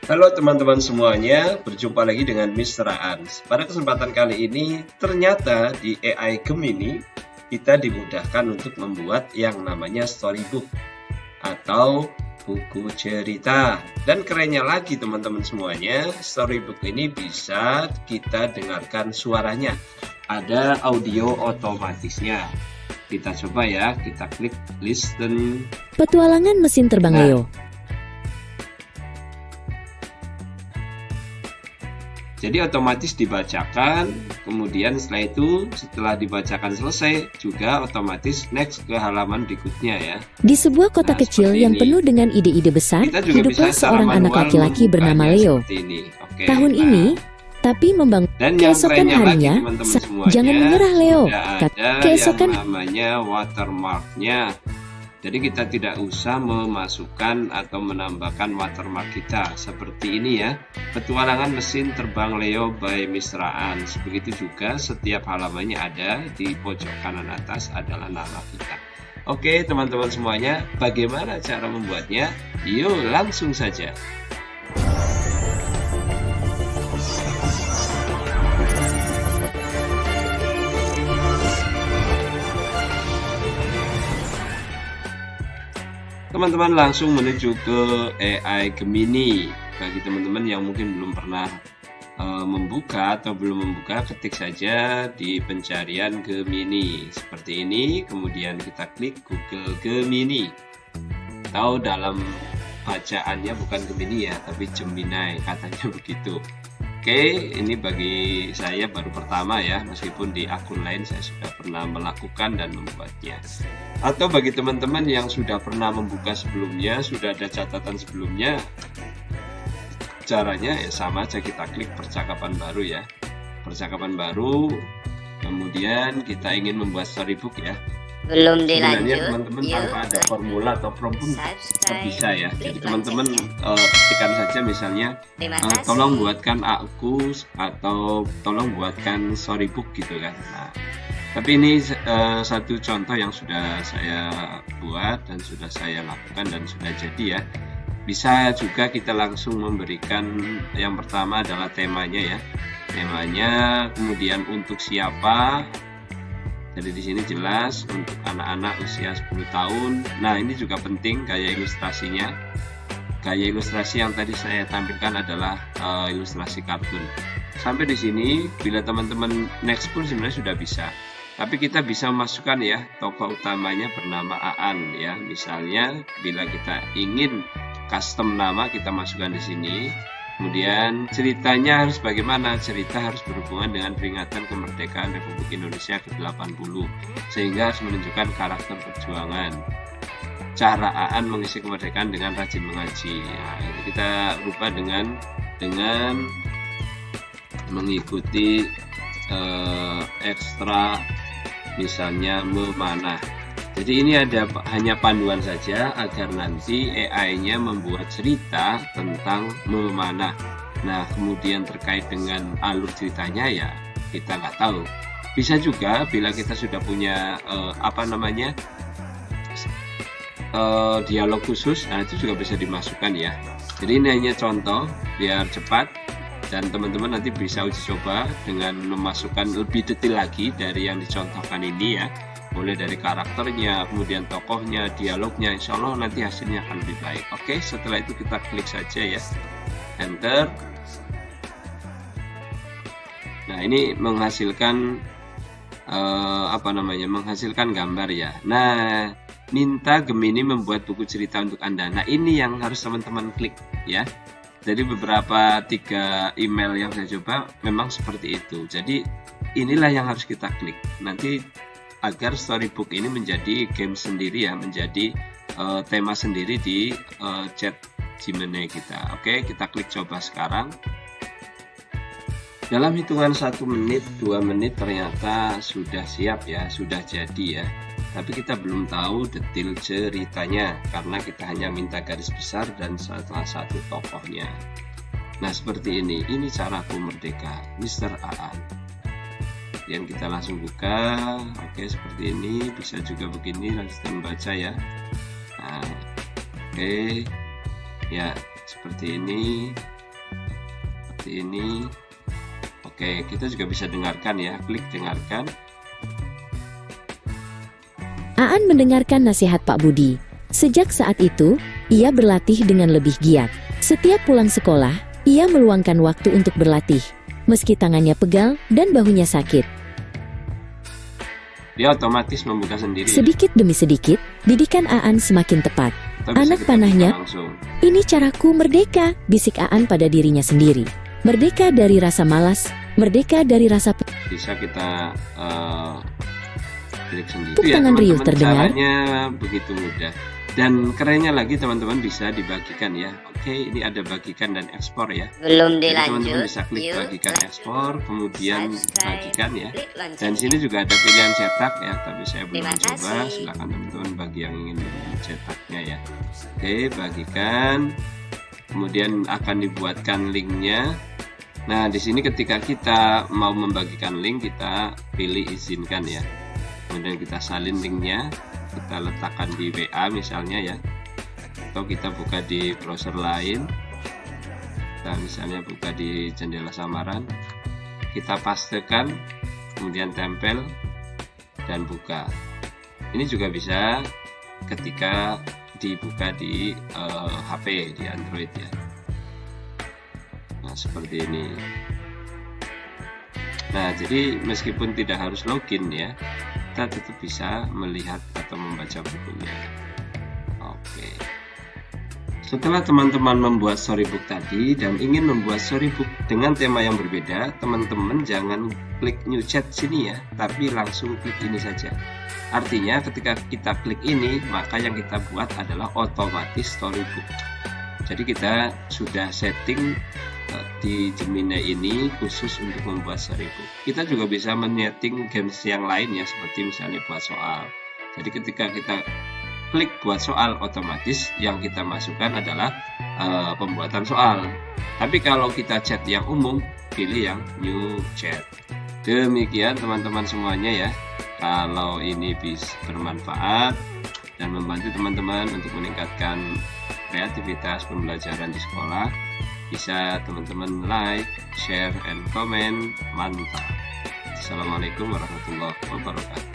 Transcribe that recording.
Halo teman-teman semuanya, berjumpa lagi dengan Mr. Ans. Pada kesempatan kali ini, ternyata di AI Gemini, kita dimudahkan untuk membuat yang namanya storybook atau buku cerita. Dan kerennya lagi teman-teman semuanya, storybook ini bisa kita dengarkan suaranya. Ada audio otomatisnya. Kita coba ya, kita klik listen. Petualangan mesin terbang Leo. Jadi otomatis dibacakan, kemudian setelah dibacakan selesai, juga otomatis next ke halaman berikutnya ya. Di sebuah kota kecil yang penuh dengan ide-ide besar, hiduplah seorang anak laki-laki bernama Leo. Tahun ini, tapi membangun keesokan harinya, jangan menyerah Leo, keesokan namanya watermarknya. Jadi kita tidak usah memasukkan atau menambahkan watermark kita seperti ini ya. Petualangan mesin terbang Leo by Mr. Ans. Begitu juga setiap halamannya ada di pojok kanan atas adalah nama kita. Oke teman-teman semuanya, bagaimana cara membuatnya? Yuk langsung saja. Teman-teman langsung menuju ke AI Gemini. Bagi teman-teman yang mungkin belum pernah membuka atau belum membuka, ketik saja di pencarian Gemini seperti ini, kemudian kita klik Google Gemini. Atau dalam bacaannya bukan Gemini ya, tapi Gemini katanya begitu. Oke, ini bagi saya baru pertama ya, meskipun di akun lain saya sudah pernah melakukan dan membuatnya. Atau bagi teman-teman yang sudah pernah membuka sebelumnya, sudah ada catatan sebelumnya, caranya ya sama aja, kita klik percakapan baru ya. Percakapan baru, kemudian kita ingin membuat storybook ya. Belum dilanjut, sebenarnya teman-teman tanpa ada formula atau prompt pun bisa ya. Jadi teman-teman ketikkan saja misalnya tolong buatkan aku atau tolong buatkan storybook gitu kan. Nah, tapi ini satu contoh yang sudah saya buat dan sudah saya lakukan dan sudah jadi ya. Bisa juga kita langsung memberikan yang pertama adalah temanya ya. Temanya, kemudian untuk siapa. Jadi di sini jelas untuk anak-anak usia 10 tahun. Nah, ini juga penting gaya ilustrasinya. Gaya ilustrasi yang tadi saya tampilkan adalah ilustrasi kartun. Sampai di sini, bila teman-teman next pun sebenarnya sudah bisa. Tapi kita bisa masukkan ya, tokoh utamanya bernama Aan ya. Misalnya, bila kita ingin custom nama, kita masukkan di sini. Kemudian ceritanya harus bagaimana? Cerita harus berhubungan dengan peringatan kemerdekaan Republik Indonesia ke-80, sehingga harus menunjukkan karakter perjuangan. Cara Aan mengisi kemerdekaan dengan rajin mengaji. Nah, ini kita rubah dengan mengikuti ekstra, misalnya memanah. Jadi ini ada hanya panduan saja agar nanti AI-nya membuat cerita tentang memanah. Nah, kemudian terkait dengan alur ceritanya ya kita nggak tahu. Bisa juga bila kita sudah punya dialog khusus, nah itu juga bisa dimasukkan ya. Jadi ini hanya contoh biar cepat dan teman-teman nanti bisa uji coba dengan memasukkan lebih detail lagi dari yang dicontohkan ini ya. Mulai dari karakternya, kemudian tokohnya, dialognya, insya Allah nanti hasilnya akan lebih baik. Oke, setelah itu kita klik saja ya, enter. Nah, ini menghasilkan menghasilkan gambar ya. Nah, minta Gemini membuat buku cerita untuk Anda. Nah, ini yang harus teman-teman klik ya. Jadi beberapa 3 email yang saya coba memang seperti itu. Jadi inilah yang harus kita klik. Nanti agar storybook ini menjadi game sendiri ya, menjadi tema sendiri di chat Gemini kita. Oke, kita klik coba sekarang. Dalam hitungan 1 menit, 2 menit ternyata sudah siap ya, sudah jadi ya. Tapi kita belum tahu detail ceritanya karena kita hanya minta garis besar dan salah satu tokohnya. Nah, seperti ini caraku merdeka, Mr. Aan. Yang kita langsung buka. Oke, seperti ini. Bisa juga begini, langsung baca ya. Nah, oke ya, seperti ini. seperti ini. Oke, kita juga bisa dengarkan ya, klik dengarkan. Aan mendengarkan nasihat Pak Budi. Sejak saat itu, ia berlatih dengan lebih giat. Setiap pulang sekolah, ia meluangkan waktu untuk berlatih, meski tangannya pegal dan bahunya sakit. Dia otomatis membuka sendiri. Sedikit demi sedikit, didikan Aan semakin tepat. Anak panahnya, "Ini caraku merdeka," bisik Aan pada dirinya sendiri. Merdeka dari rasa malas, merdeka dari rasa bisa kita klik sendiri. Tepuk tangan riuh terdengar. Caranya begitu mudah. Dan kerennya lagi teman-teman bisa dibagikan ya. Oke, ini ada bagikan dan ekspor ya. Belum Jadi dilanjut. teman-teman bisa klik bagikan ekspor, kemudian bagikan ya. Dan sini juga ada pilihan cetak ya, tapi saya belum coba. Silakan teman-teman bagi yang ingin cetaknya ya. Oke, bagikan. Kemudian akan dibuatkan linknya. Nah, di sini ketika kita mau membagikan link, kita pilih izinkan ya. Kemudian kita salin linknya, kita letakkan di WA misalnya ya, atau kita buka di browser lain. Kita misalnya buka di jendela samaran, kita pastekan, kemudian tempel dan buka. Ini juga bisa ketika dibuka di HP, di Android ya. Nah, seperti ini. Nah, jadi meskipun tidak harus login ya, kita tetap bisa melihat atau membaca bukunya. Oke. Setelah teman-teman membuat storybook tadi dan ingin membuat storybook dengan tema yang berbeda, teman-teman jangan klik new chat sini ya, tapi langsung klik ini saja. Artinya ketika kita klik ini, maka yang kita buat adalah otomatis storybook. Jadi kita sudah setting di Gemini ini khusus untuk membuat storybook. Kita juga bisa men-setting games yang lain ya, seperti misalnya buat soal. Jadi ketika kita klik buat soal, otomatis yang kita masukkan adalah pembuatan soal. Tapi kalau kita chat yang umum, pilih yang new chat. Demikian teman-teman semuanya ya. Kalau ini bisa bermanfaat dan membantu teman-teman untuk meningkatkan kreativitas pembelajaran di sekolah, bisa teman-teman like, share, and comment. Mantap. Assalamualaikum warahmatullahi wabarakatuh.